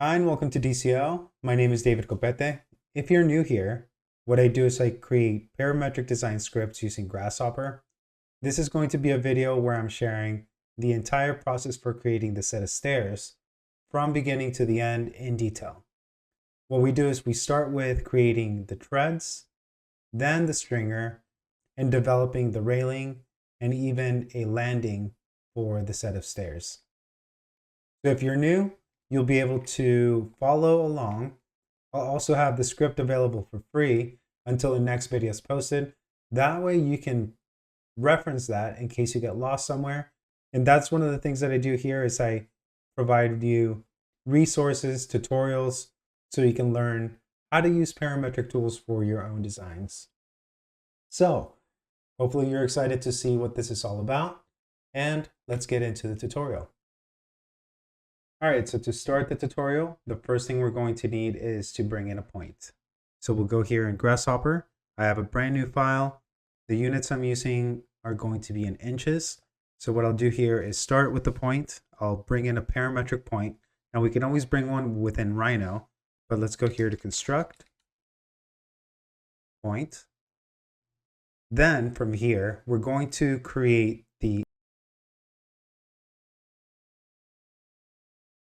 Hi and welcome to DCO. My name is David Copete. If you're new here, what I do is I create parametric design scripts using Grasshopper. This is going to be a video where I'm sharing the entire process for creating the set of stairs from beginning to the end in detail. What we do is we start with creating the treads, then the stringer, and developing the railing and even a landing for the set of stairs. So if you're new, you'll be able to follow along. I'll also have the script available for free until the next video is posted. That way you can reference that in case you get lost somewhere. And that's one of the things that I do here is I provide you resources, tutorials, so you can learn how to use parametric tools for your own designs. So hopefully you're excited to see what this is all about, and let's get into the tutorial. All right, so to start the tutorial, the first thing we're going to need is to bring in a point. So we'll go here in Grasshopper. I have a brand new file. The units I'm using are going to be in inches. So what I'll do here is start with the point. I'll bring in a parametric point. Now we can always bring one within Rhino, but let's go here to construct, point. Then from here, we're going to create